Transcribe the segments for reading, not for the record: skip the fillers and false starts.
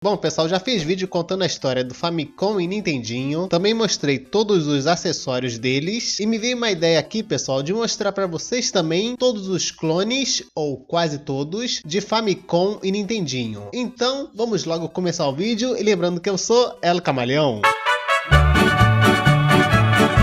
Bom, pessoal, já fiz vídeo contando a história do Famicom e Nintendinho, também mostrei todos os acessórios deles, e me veio uma ideia aqui, pessoal, de mostrar para vocês também todos os clones, ou quase todos, de Famicom e Nintendinho. Então, vamos logo começar o vídeo, e lembrando que eu sou El Camaleão.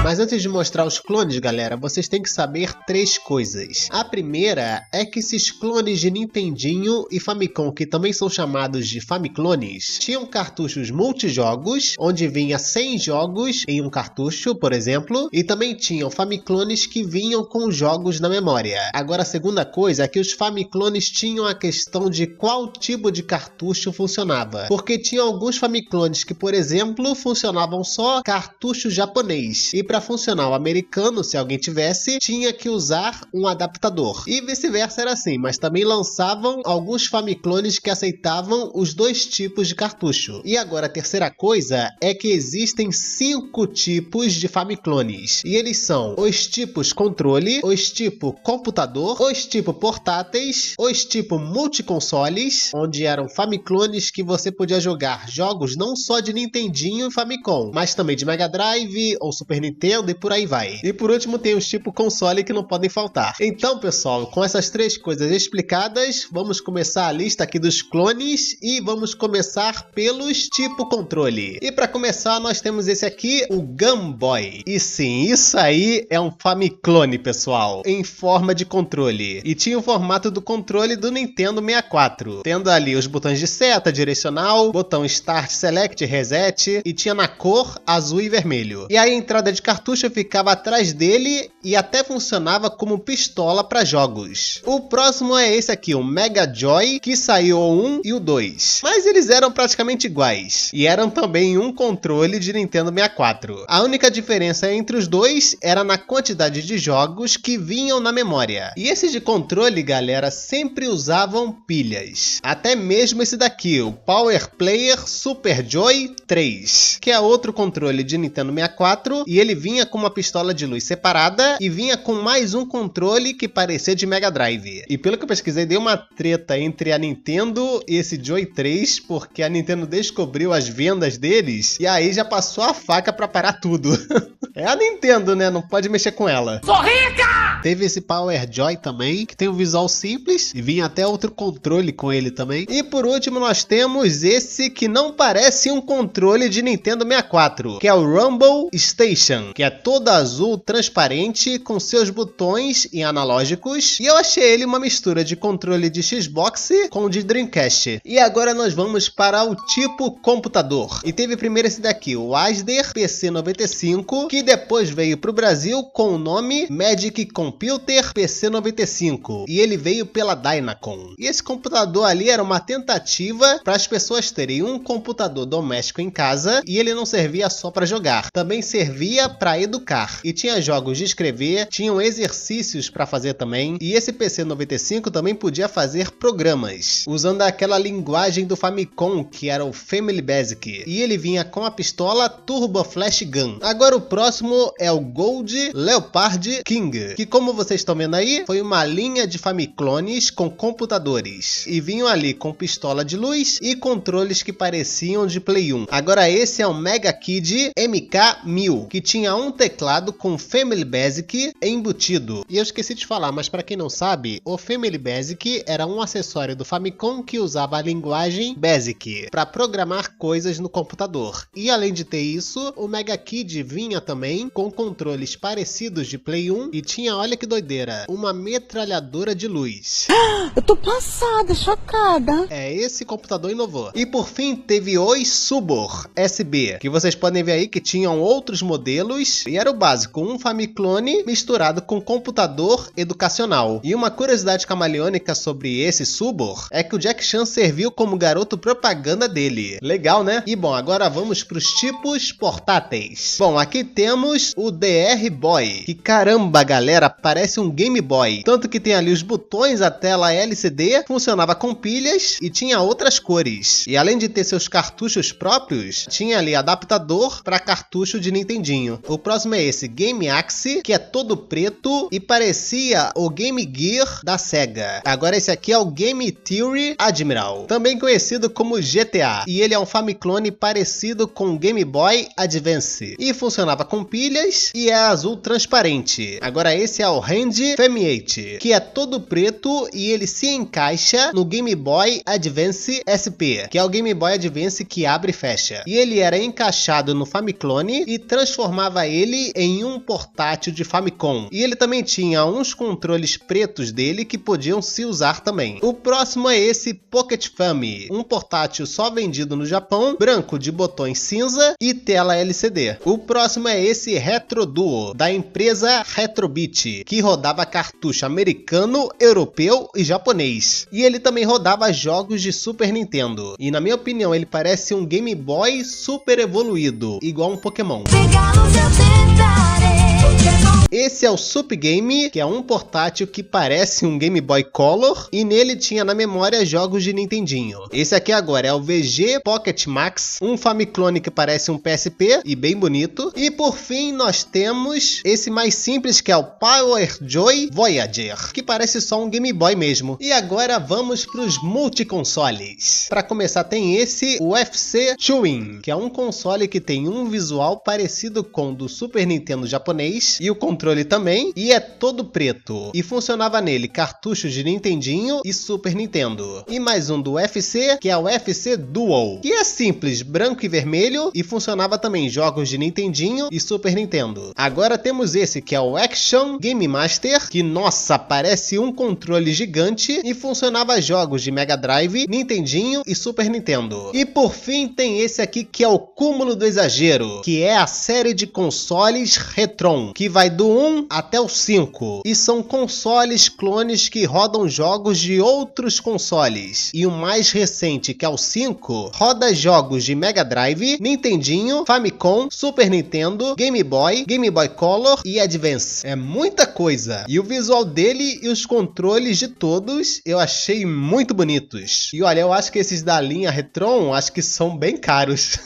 Mas antes de mostrar os clones, galera, vocês têm que saber três coisas. A primeira é que esses clones de Nintendinho e Famicom, que também são chamados de Famiclones, tinham cartuchos multijogos, onde vinha 100 jogos em um cartucho, por exemplo, e também tinham Famiclones que vinham com jogos na memória. Agora, a segunda coisa é que os Famiclones tinham a questão de qual tipo de cartucho funcionava, porque tinha alguns Famiclones que, por exemplo, funcionavam só cartucho japonês, e para funcionar o americano, se alguém tivesse, tinha que usar um adaptador. E vice-versa era assim, mas também lançavam alguns Famiclones que aceitavam os dois tipos de cartucho. E agora a terceira coisa é que existem 5 tipos de Famiclones. E eles são os tipos controle, os tipo computador, os tipo portáteis, os tipo multiconsoles, onde eram Famiclones que você podia jogar jogos não só de Nintendinho e Famicom, mas também de Mega Drive ou Super Nintendo e por aí vai. E por último tem os tipo console que não podem faltar. Então, pessoal, com essas três coisas explicadas, vamos começar a lista aqui dos clones e vamos começar pelos tipo controle. E para começar, nós temos esse aqui, o Game Boy. E sim, isso aí é um Famiclone, pessoal, em forma de controle. E tinha o formato do controle do Nintendo 64, tendo ali os botões de seta, direcional, botão Start, Select, Reset, e tinha na cor azul e vermelho. E aí a entrada de cartucho ficava atrás dele e até funcionava como pistola para jogos. O próximo é esse aqui, o Mega Joy, que saiu o 1 e o 2. Mas eles eram praticamente iguais. E eram também um controle de Nintendo 64. A única diferença entre os dois era na quantidade de jogos que vinham na memória. E esses de controle, galera, sempre usavam pilhas. Até mesmo esse daqui, o Power Player Super Joy 3, que é outro controle de Nintendo 64, e ele vinha com uma pistola de luz separada e vinha com mais um controle que parecia de Mega Drive. E pelo que eu pesquisei, deu uma treta entre a Nintendo e esse Joy 3, porque a Nintendo descobriu as vendas deles e aí já passou a faca pra parar tudo. É a Nintendo, né? Não pode mexer com ela. Sou rica! Teve esse Power Joy também, que tem um visual simples e vinha até outro controle com ele também. E por último nós temos esse que não parece um controle de Nintendo 64, que é o Rumble Station, que é todo azul transparente com seus botões em analógicos, e eu achei ele uma mistura de controle de Xbox com o de Dreamcast. E agora nós vamos para o tipo computador. E teve primeiro esse daqui, o Acer PC95, que depois veio para o Brasil com o nome Magic Computer PC95, e ele veio pela Dynacon. E esse computador ali era uma tentativa para as pessoas terem um computador doméstico em casa, e ele não servia só para jogar, também servia para educar. E tinha jogos de escrever, tinham exercícios para fazer também, e esse PC95 também podia fazer programas, usando aquela linguagem do Famicom, que era o Family Basic, e ele vinha com a pistola Turbo Flash Gun. Agora o próximo é o Gold Leopard King, que como vocês estão vendo aí, foi uma linha de Famiclones com computadores, e vinham ali com pistola de luz e controles que pareciam de Play 1. Agora esse é o Mega Kid MK1000, que tinha um teclado com Family Basic embutido. E eu esqueci de falar, mas para quem não sabe, o Family Basic era um acessório do Famicom que usava a linguagem BASIC para programar coisas no computador. E além de ter isso, o Mega Kid vinha também com controles parecidos de Play 1 e tinha, olha que doideira, uma metralhadora de luz. Eu tô passada, chocada. É, esse computador inovou. E por fim teve o Subor SB, que vocês podem ver aí que tinham outros modelos, e era o básico, um Famiclone misturado com computador educacional. E uma curiosidade camaleônica sobre esse Subor é que o Jack Chan serviu como garoto propaganda dele. Legal, né? E bom, agora vamos para os tipos portáteis. Bom, aqui temos o DR Boy, que caramba, galera, parece um Game Boy. Tanto que tem ali os botões, a tela LCD, funcionava com pilhas e tinha outras cores. E além de ter seus cartuchos próprios, tinha ali adaptador para cartucho de Nintendinho. O próximo é esse Game Axe, que é todo preto e parecia o Game Gear da Sega. Agora esse aqui é o Game Theory Admiral, também conhecido como GTA, e ele é um Famiclone parecido com o Game Boy Advance, e funcionava com pilhas e é azul transparente. Agora esse é o Hand Famiate, que é todo preto e ele se encaixa no Game Boy Advance SP, que é o Game Boy Advance que abre e fecha. E ele era encaixado no Famiclone e transformava ele em um portátil de Famicom. E ele também tinha uns controles pretos dele que podiam se usar também. O próximo é esse Pocket Fami, um portátil só vendido no Japão, branco de botões cinza e tela LCD. O próximo é esse Retro Duo, da empresa Retrobit, que rodava cartucho americano, europeu e japonês. E ele também rodava jogos de Super Nintendo. E na minha opinião ele parece um Game Boy super evoluído, igual um Pokémon. Esse é o Sup Game, que é um portátil que parece um Game Boy Color e nele tinha na memória jogos de Nintendinho. Esse aqui agora é o VG Pocket Max, um Famiclone que parece um PSP e bem bonito. E por fim nós temos esse mais simples, que é o Power Joy Voyager, que parece só um Game Boy mesmo. E agora vamos para os multiconsoles. Para começar tem esse UFC Chewin, que é um console que tem um visual parecido com o do Super Nintendo japonês e o controle também, e é todo preto. E funcionava nele cartuchos de Nintendinho e Super Nintendo. E mais um do UFC, que é o UFC Dual, que é simples, branco e vermelho, e funcionava também jogos de Nintendinho e Super Nintendo. Agora temos esse, que é o Action Game Master, que nossa, parece um controle gigante, e funcionava jogos de Mega Drive, Nintendinho e Super Nintendo. E por fim tem esse aqui, que é o cúmulo do exagero, que é a série de consoles Retron, que vai do 1 até o 5, e são consoles clones que rodam jogos de outros consoles. E o mais recente, que é o 5, roda jogos de Mega Drive, Nintendinho, Famicom, Super Nintendo, Game Boy Color e Advance. É muita coisa. E o visual dele e os controles de todos eu achei muito bonitos. E olha, eu acho que esses da linha Retron, acho que são bem caros.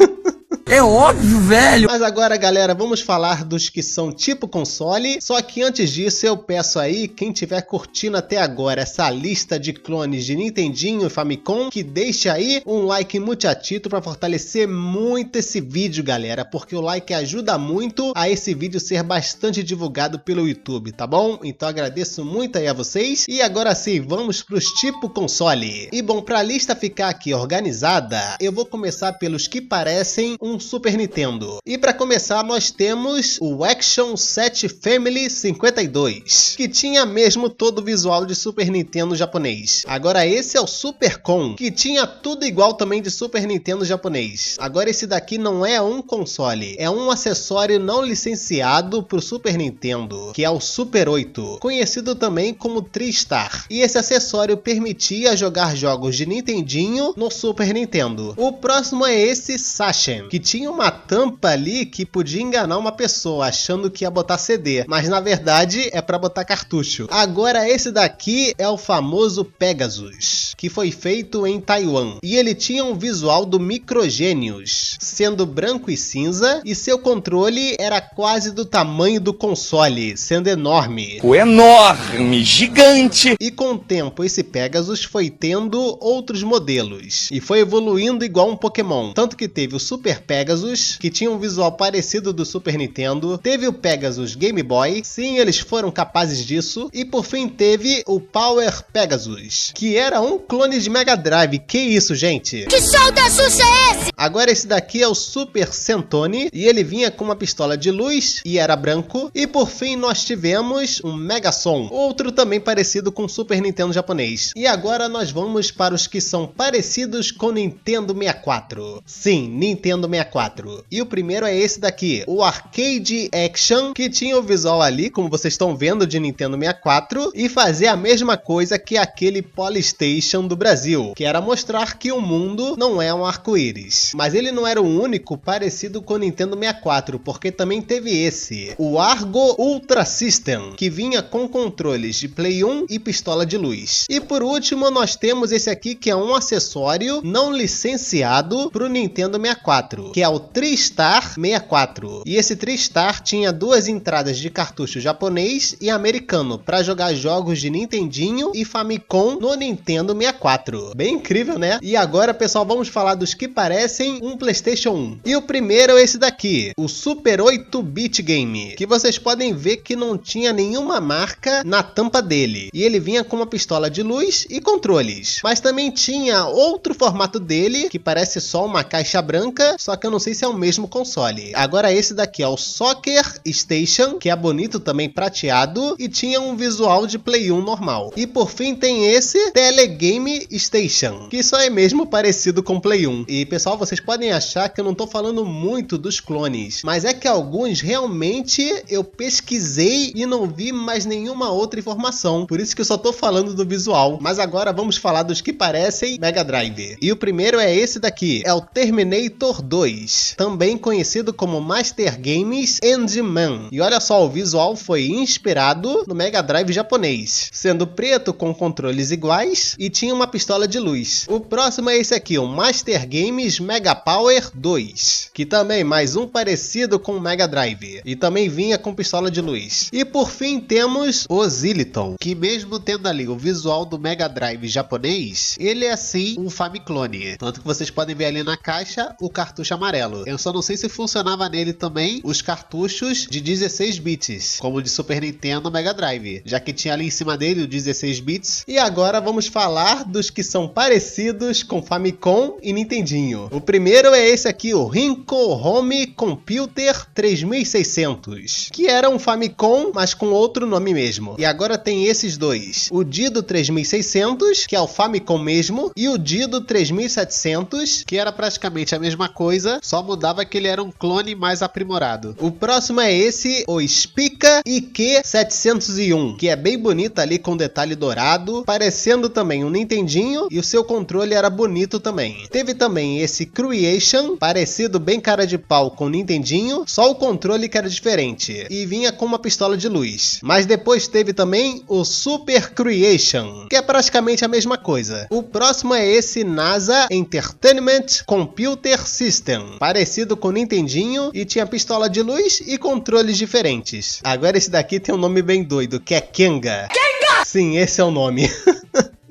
É óbvio, velho! Mas agora, galera, vamos falar dos que são tipo console. Só que antes disso, eu peço aí, quem tiver curtindo até agora essa lista de clones de Nintendinho e Famicom, que deixe aí um like muchatito para fortalecer muito esse vídeo, galera. Porque o like ajuda muito a esse vídeo ser bastante divulgado pelo YouTube, tá bom? Então agradeço muito aí a vocês. E agora sim, vamos pros tipo console. E bom, pra lista ficar aqui organizada, eu vou começar pelos que parecem um Super Nintendo. E para começar nós temos o Action 7 Family 52, que tinha mesmo todo o visual de Super Nintendo japonês. Agora esse é o Super Con, que tinha tudo igual também de Super Nintendo japonês. Agora esse daqui não é um console, é um acessório não licenciado para o Super Nintendo, que é o Super 8, conhecido também como TriStar. E esse acessório permitia jogar jogos de Nintendinho no Super Nintendo. O próximo é esse Sachin, que tinha uma tampa ali que podia enganar uma pessoa achando que ia botar CD, mas na verdade é para botar cartucho. Agora esse daqui é o famoso Pegasus, que foi feito em Taiwan, e ele tinha um visual do Microgênios, sendo branco e cinza, e seu controle era quase do tamanho do console, sendo enorme. O enorme, gigante! E com o tempo esse Pegasus foi tendo outros modelos, e foi evoluindo igual um Pokémon, tanto que teve o Super Pegasus, que tinha um visual parecido do Super Nintendo, teve o Pegasus Game Boy, sim, eles foram capazes disso, e por fim teve o Power Pegasus, que era um clone de Mega Drive. Que isso, gente? Que show da Xuxa é esse? Agora esse daqui é o Super Centone, e ele vinha com uma pistola de luz e era branco. E por fim nós tivemos um Megason, outro também parecido com o Super Nintendo japonês. E agora nós vamos para os que são parecidos com Nintendo 64. Sim, Nintendo 64. E o primeiro é esse daqui, o Arcade Action, que tinha o visual ali, como vocês estão vendo, de Nintendo 64, e fazia a mesma coisa que aquele Polystation do Brasil, que era mostrar que o mundo não é um arco-íris. Mas ele não era o único parecido com o Nintendo 64, porque também teve esse, o Argo Ultra System, que vinha com controles de Play 1 e pistola de luz. E por último nós temos esse aqui, que é um acessório não licenciado para o Nintendo 64, famoso, que é o TriStar 64. E esse TriStar tinha duas entradas de cartucho japonês e americano para jogar jogos de Nintendinho e Famicom no Nintendo 64. Bem incrível, né? E agora, pessoal, vamos falar dos que parecem um PlayStation 1. E o primeiro é esse daqui, o Super 8-bit Game, que vocês podem ver que não tinha nenhuma marca na tampa dele. E ele vinha com uma pistola de luz e controles. Mas também tinha outro formato dele, que parece só uma caixa branca, só que eu não sei se é o mesmo console. Agora esse daqui é o Soccer Station, que é bonito também, prateado, e tinha um visual de Play 1 normal. E por fim tem esse Telegame Station, que só é mesmo parecido com Play 1. E pessoal, vocês podem achar que eu não tô falando muito dos clones, mas é que alguns realmente eu pesquisei e não vi mais nenhuma outra informação, por isso que eu só tô falando do visual. Mas agora vamos falar dos que parecem Mega Drive. E o primeiro é esse daqui, é o Terminator 2, também conhecido como Master Games Endman. E olha só, o visual foi inspirado no Mega Drive japonês, sendo preto com controles iguais e tinha uma pistola de luz. O próximo é esse aqui, o Master Games Mega Power 2, que também mais um parecido com o Mega Drive e também vinha com pistola de luz. E por fim temos o Zilliton, que mesmo tendo ali o visual do Mega Drive japonês, ele é sim um Famiclone, tanto que vocês podem ver ali na caixa o cartucho amarelo. Eu só não sei se funcionava nele também os cartuchos de 16 bits, como o de Super Nintendo Mega Drive, já que tinha ali em cima dele o 16 bits. E agora vamos falar dos que são parecidos com Famicom e Nintendinho. O primeiro é esse aqui, o Rinco Home Computer 3600, que era um Famicom, mas com outro nome mesmo. E agora tem esses dois, o Dido 3600, que é o Famicom mesmo, e o Dido 3700, que era praticamente a mesma coisa, só mudava que ele era um clone mais aprimorado. O próximo é esse, o Spica IQ701, que é bem bonito ali com detalhe dourado, parecendo também um Nintendinho, e o seu controle era bonito também. Teve também esse Creation, parecido bem cara de pau com o Nintendinho, só o controle que era diferente, e vinha com uma pistola de luz. Mas depois teve também o Super Creation, que é praticamente a mesma coisa. O próximo é esse NASA Entertainment Computer System, parecido com o Nintendinho e tinha pistola de luz e controles diferentes. Agora esse daqui tem um nome bem doido, que é Kenga. Kenga! Sim, esse é o nome.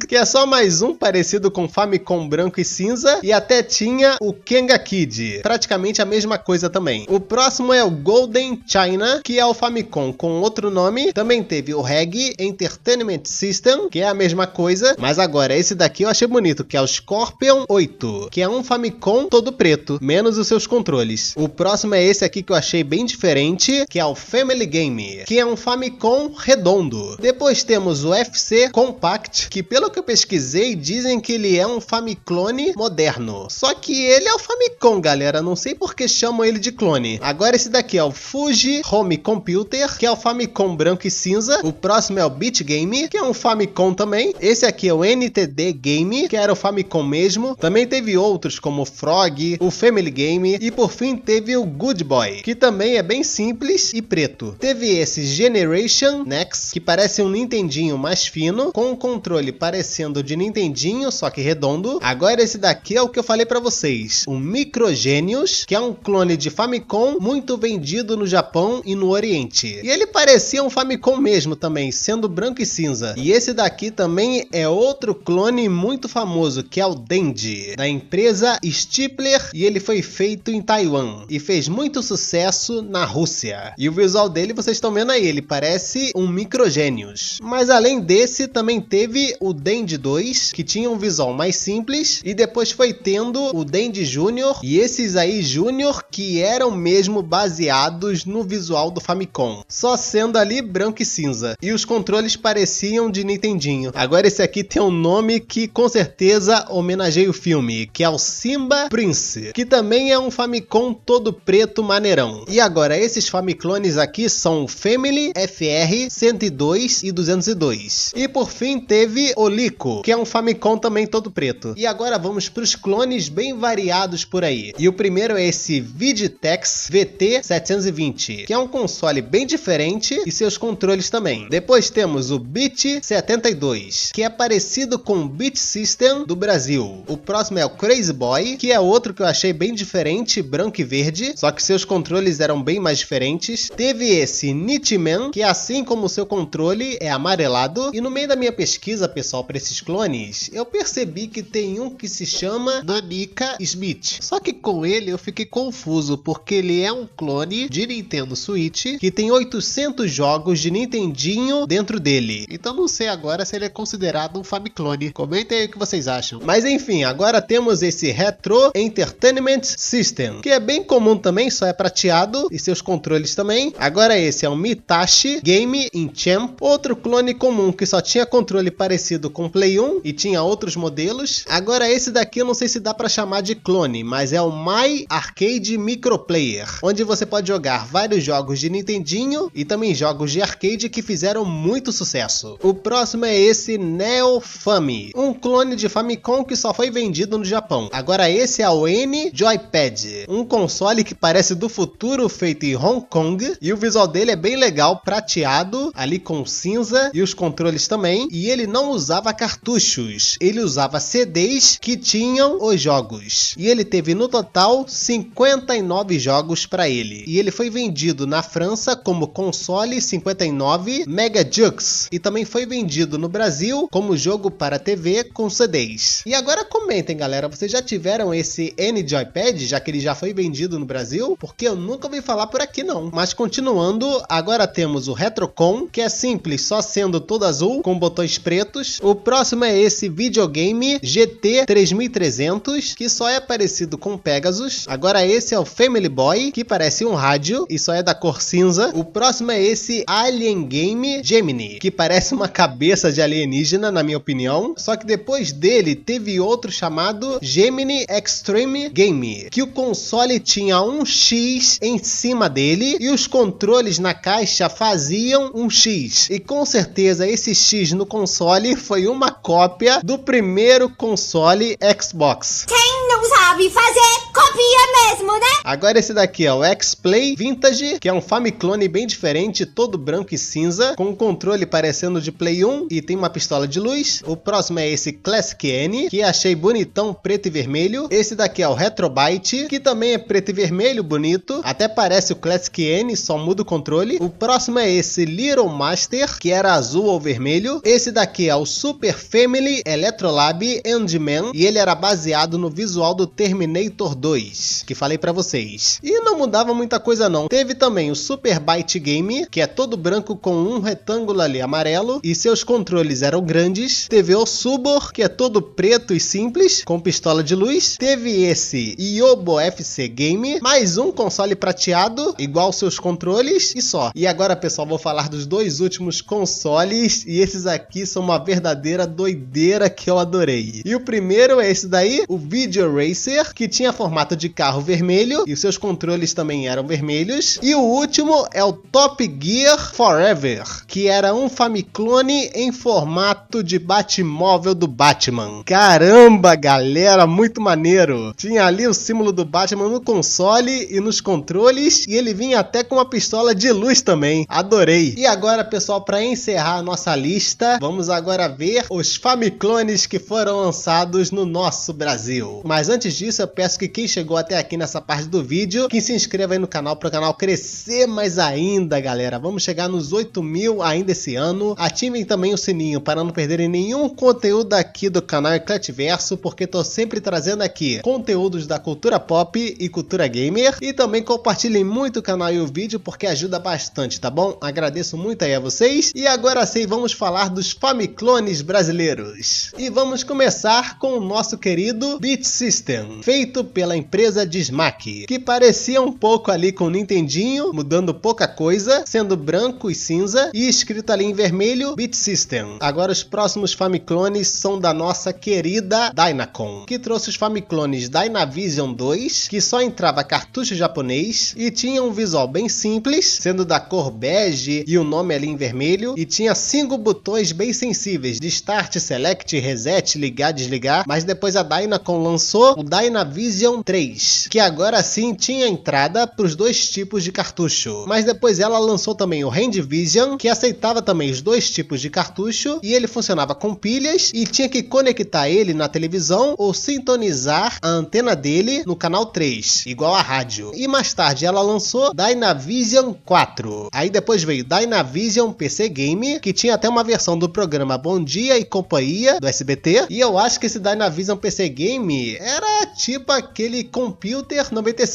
Que é só mais um parecido com Famicom branco e cinza, e até tinha o Kenga Kid, praticamente a mesma coisa também. O próximo é o Golden China, que é o Famicom com outro nome. Também teve o Reg Entertainment System, que é a mesma coisa, mas agora esse daqui eu achei bonito, que é o Scorpion 8, que é um Famicom todo preto, menos os seus controles. O próximo é esse aqui que eu achei bem diferente, que é o Family Game, que é um Famicom redondo. Depois temos o FC Compact, que pelo que eu pesquisei, dizem que ele é um Famiclone moderno. Só que ele é o Famicom, galera. Não sei por que chamam ele de clone. Agora esse daqui é o Fuji Home Computer, que é o Famicom branco e cinza. O próximo é o Beat Game, que é um Famicom também. Esse aqui é o NTD Game, que era o Famicom mesmo. Também teve outros como o Frog, o Family Game e por fim teve o Good Boy, que também é bem simples e preto. Teve esse Generation Next, que parece um Nintendinho mais fino, com um controle parecendo de Nintendinho, só que redondo. Agora esse daqui é o que eu falei pra vocês, o Microgenius, que é um clone de Famicom muito vendido no Japão e no Oriente. E ele parecia um Famicom mesmo também, sendo branco e cinza. E esse daqui também é outro clone muito famoso, que é o Dendy, da empresa Stifler, e ele foi feito em Taiwan e fez muito sucesso na Rússia. E o visual dele vocês estão vendo aí, ele parece um Microgenius. Mas além desse, também teve o Dendy 2, que tinha um visual mais simples, e depois foi tendo o Dendy Junior, e esses aí Junior que eram mesmo baseados no visual do Famicom, só sendo ali branco e cinza, e os controles pareciam de Nintendinho. Agora esse aqui tem um nome que com certeza homenageia o filme, que é o Simba Prince, que também é um Famicom todo preto maneirão. E agora esses Famiclones aqui são o Family FR 102 e 202. E por fim teve o Coleco, que é um Famicom também todo preto. E agora vamos para os clones bem variados por aí. E o primeiro é esse Viditex VT720, que é um console bem diferente e seus controles também. Depois temos o Beat72, que é parecido com o Beat System do Brasil. O próximo é o Crazy Boy, que é outro que eu achei bem diferente, branco e verde, só que seus controles eram bem mais diferentes. Teve esse Nitman, que assim como o seu controle é amarelado. E no meio da minha pesquisa, pessoal, para esses clones, eu percebi que tem um que se chama Nanika Smith. Só que com ele eu fiquei confuso, porque ele é um clone de Nintendo Switch que tem 800 jogos de Nintendinho dentro dele. Então não sei agora se ele é considerado um Famiclone. Comentem aí o que vocês acham. Mas enfim, agora temos esse Retro Entertainment System, que é bem comum também, só é prateado, e seus controles também. Agora esse é o Mitashi Game Champ, outro clone comum que só tinha controle parecido com o Play 1 e tinha outros modelos. Agora esse daqui eu não sei se dá pra chamar de clone, mas é o My Arcade Microplayer, onde você pode jogar vários jogos de Nintendinho e também jogos de arcade que fizeram muito sucesso. O próximo é esse Neo Fami, um clone de Famicom que só foi vendido no Japão. Agora esse é o N-Joypad, um console que parece do futuro, feito em Hong Kong, e o visual dele é bem legal, prateado, ali com cinza, e os controles também, e ele não usava cartuchos, ele usava CDs que tinham os jogos, e ele teve no total 59 jogos para ele, e ele foi vendido na França como console 59 Megajux, e também foi vendido no Brasil como jogo para TV com CDs. E agora comentem, galera, vocês já tiveram esse N-Joypad, já que ele já foi vendido no Brasil? Porque eu nunca ouvi falar por aqui não. Mas continuando, agora temos o Retrocon, que é simples, só sendo todo azul, com botões pretos. O próximo é esse videogame GT3300, que só é parecido com o Pegasus. Agora esse é o Family Boy, que parece um rádio e só é da cor cinza. O próximo é esse Alien Game Gemini, que parece uma cabeça de alienígena, na minha opinião. Só que depois dele teve outro chamado Gemini Extreme Game, que o console tinha um X em cima dele e os controles na caixa faziam um X. E com certeza esse X no console foi uma cópia do primeiro console Xbox. Quem não sabe fazer, copia mesmo, né? Agora esse daqui é o X-Play Vintage, que é um Famiclone bem diferente, todo branco e cinza, com um controle parecendo de Play 1 e tem uma pistola de luz. O próximo é esse Classic N, que achei bonitão, preto e vermelho. Esse daqui é o Retrobyte, que também é preto e vermelho, bonito. Até parece o Classic N, só muda o controle. O próximo é esse Little Master, que era azul ou vermelho. Esse daqui é o Super Family Electrolab Endman, e ele era baseado no visual do Terminator 2, que falei pra vocês. E não mudava muita coisa não. Teve também o Super Byte Game, que é todo branco com um retângulo ali amarelo, e seus controles eram grandes. Teve o Subor, que é todo preto e simples, com pistola de luz. Teve esse Yobo FC Game, mais um console prateado, igual seus controles, e só. E agora, pessoal, vou falar dos dois últimos consoles, e esses aqui são uma verdadeira doideira que eu adorei. E o primeiro é esse daí, o Video Racer, que tinha formato de carro vermelho, e os seus controles também eram vermelhos. E o último é o Top Gear Forever, que era um Famiclone em formato de Batmóvel do Batman. Caramba, galera, muito maneiro. Tinha ali o símbolo do Batman no console e nos controles, e ele vinha até com uma pistola de luz também. Adorei. E agora, pessoal, para encerrar a nossa lista, vamos agora ver os Famiclones que foram lançados no nosso Brasil. Mas antes disso, eu peço que quem chegou até aqui nessa parte do vídeo, que se inscreva aí no canal para o canal crescer mais ainda, galera. Vamos chegar nos 8.000 ainda esse ano. Ativem também o sininho para não perderem nenhum conteúdo aqui do canal Ecletiverso, porque tô sempre trazendo aqui conteúdos da cultura pop e cultura gamer. E também compartilhem muito o canal e o vídeo, porque ajuda bastante, tá bom? Agradeço muito aí a vocês. E agora sim, vamos falar dos Famiclones brasileiros. E vamos começar com o nosso querido Beat System, feito pela empresa Dismac, que parecia um pouco ali com o Nintendinho, mudando pouca coisa, sendo branco e cinza, e escrito ali em vermelho, Beat System. Agora os próximos Famiclones são da nossa querida Dynacon, que trouxe os Famiclones Dynavision 2, que só entrava cartucho japonês, e tinha um visual bem simples, sendo da cor bege e o nome ali em vermelho, e tinha 5 botões bem sensíveis, de Start, Select, Reset, ligar, desligar, mas depois a Dynacon lançou o Dynavision 3, que agora sim tinha entrada para os 2 tipos de cartucho, mas depois ela lançou também o Handvision, que aceitava também os 2 tipos de cartucho, e ele funcionava com pilhas, e tinha que conectar ele na televisão ou sintonizar a antena dele no canal 3, igual a rádio. E mais tarde ela lançou Dynavision 4. Aí depois veio Dynavision PC Game, que tinha até uma versão do programa Bom Dia e Companhia do SBT, e eu acho que esse Dynavision PC Game era tipo aquele Computer 95,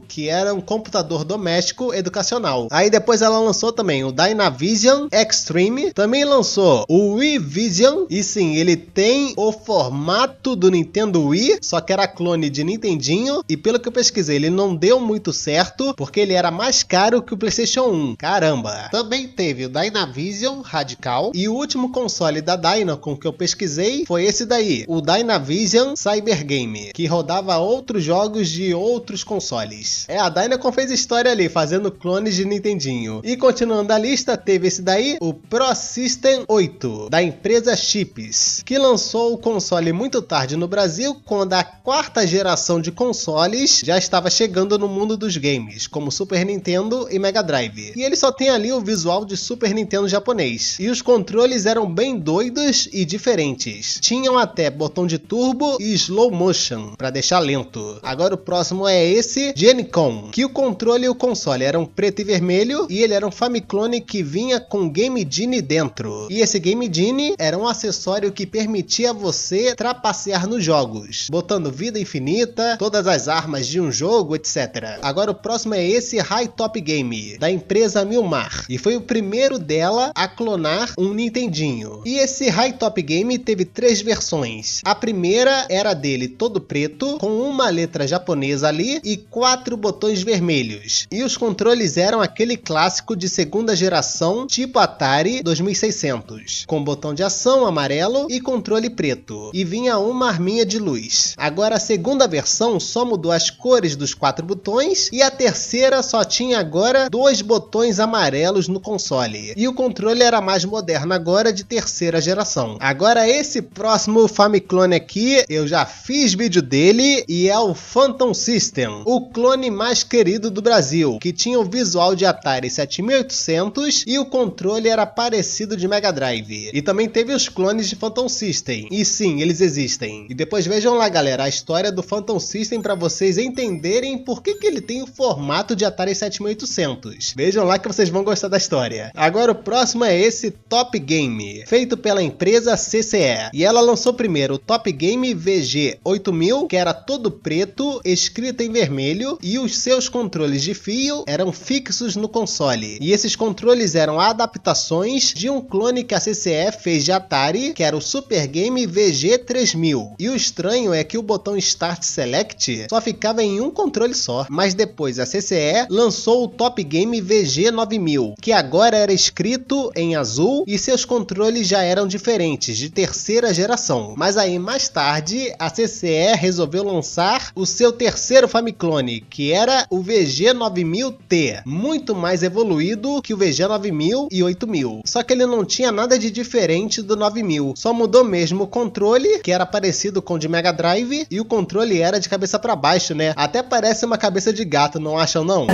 que era um computador doméstico educacional. Aí depois ela lançou também o Dynavision Extreme, também lançou o Wii Vision, e sim, ele tem o formato do Nintendo Wii, só que era clone de Nintendinho, e pelo que eu pesquisei, ele não deu muito certo, porque ele era mais caro que o PlayStation 1. Caramba! Também teve o Dynavision Radical, e o último console da Dynacon que eu pesquisei foi esse daí, o Dynavision Cyber Game, que rodava outros jogos de outros consoles. A Dynacon fez história ali, fazendo clones de Nintendinho. E continuando a lista, teve esse daí, o Pro System 8, da empresa Chips, que lançou o console muito tarde no Brasil, quando a 4ª geração de consoles já estava chegando no mundo dos games, como Super Nintendo e Mega Drive. E ele só tem ali o visual de Super Nintendo japonês. E os controles eram bem doidos e diferentes. Tinham até botão de turbo e slow motion, para deixar lento. Agora o próximo é esse Genicon, que o controle e o console eram preto e vermelho, e ele era um Famiclone que vinha com Game Genie dentro. E esse Game Genie era um acessório que permitia você trapacear nos jogos, botando vida infinita, todas as armas de um jogo, etc. Agora o próximo é esse High Top Game, da empresa Milmar, e foi o primeiro dela a clonar um Nintendinho. E esse High Top Game teve 3 versões. A primeira era dele todo preto, com uma letra japonesa ali e 4 botões vermelhos. E os controles eram aquele clássico de 2ª geração, tipo Atari 2600, com botão de ação amarelo e controle preto. E vinha uma arminha de luz. Agora a 2ª versão só mudou as cores dos 4 botões, e a terceira só tinha agora 2 botões amarelos no console. E o controle era mais moderno agora, de 3ª geração. Agora esse próximo Famiclone aqui, eu já fiz vídeo dele, e é o Phantom System, o clone mais querido do Brasil, que tinha o visual de Atari 7800 e o controle era parecido de Mega Drive. E também teve os clones de Phantom System, e sim, eles existem. E depois vejam lá, galera, a história do Phantom System para vocês entenderem por que ele tem o formato de Atari 7800. Vejam lá que vocês vão gostar da história. Agora o próximo é esse Top Game, feito pela empresa CCE. E ela lançou primeiro o Top Game VG 8000, que era todo preto, escrito em vermelho, e os seus controles de fio eram fixos no console. E esses controles eram adaptações de um clone que a CCE fez de Atari, que era o Super Game VG 3000. E o estranho é que o botão Start Select só ficava em um controle só. Mas depois a CCE lançou o Top Game VG 9000, que agora era escrito em azul e seus controles já eram diferentes, de 3ª geração. Mas aí mais tarde a CCE resolveu lançar o seu terceiro Famiclone, que era o VG 9000T, muito mais evoluído que o VG 9000 e 8000. Só que ele não tinha nada de diferente do 9000, só mudou mesmo o controle, que era parecido com o de Mega Drive, e o controle era de cabeça para baixo, né? Até parece uma cabeça de gato, não acham não?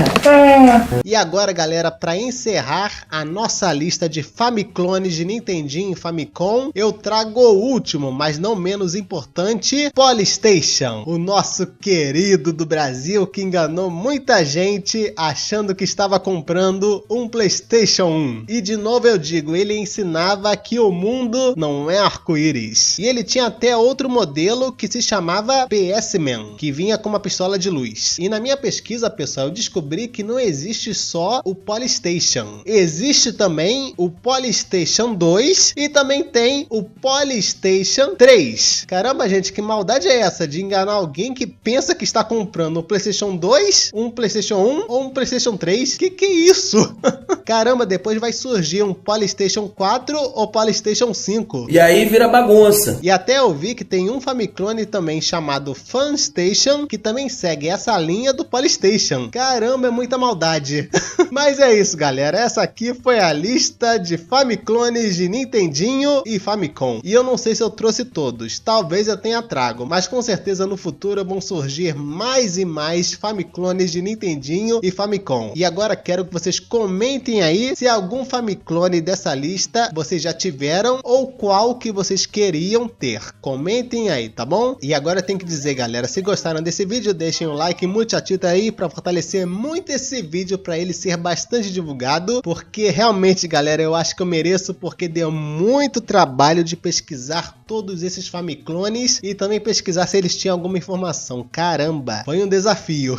E agora, galera, para encerrar a nossa lista de Famiclones de Nintendinho e Famicom, eu trago o último, mas não menos importante, Polystation, o nosso querido do Brasil que enganou muita gente achando que estava comprando um PlayStation 1. E de novo eu digo, ele ensinava que o mundo não é arco-íris. E ele tinha até outro modelo que se chamava PS-Man, que vinha com uma pistola de luz. E na minha pesquisa, pessoal, eu descobri que não existe só o Polystation. Existe também o Polystation 2 e também tem o Polystation 3. Caramba, gente, que maldade é essa de enganar alguém que pensa que está comprando no PlayStation 2, um PlayStation 1 ou um PlayStation 3? Que é isso? Caramba, depois vai surgir um PlayStation 4 ou PlayStation 5. E aí vira bagunça. E até eu vi que tem um Famiclone também chamado Fanstation, que também segue essa linha do PlayStation. Caramba, é muita maldade. Mas é isso, galera. Essa aqui foi a lista de Famiclones de Nintendinho e Famicom. E eu não sei se eu trouxe todos. Talvez eu tenha trago. Mas com certeza no futuro vão surgir mais e mais Famiclones de Nintendinho e Famicom. E agora quero que vocês comentem aí se algum Famiclone dessa lista vocês já tiveram ou qual que vocês queriam ter. Comentem aí, tá bom? E agora tem que dizer, galera, se gostaram desse vídeo, deixem um like muito atento aí para fortalecer muito esse vídeo, para ele ser bastante divulgado, porque realmente, galera, eu acho que eu mereço, porque deu muito trabalho de pesquisar todos esses Famiclones e também pesquisar se eles tinham alguma informação. Caramba, foi um desafio.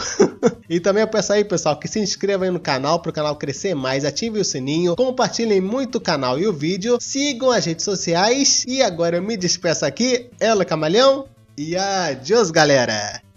E também eu peço aí, pessoal, que se inscrevam aí no canal para o canal crescer mais, ativem o sininho, compartilhem muito o canal e o vídeo, sigam as redes sociais. E agora eu me despeço aqui, Ela Camaleão, e adiós, galera!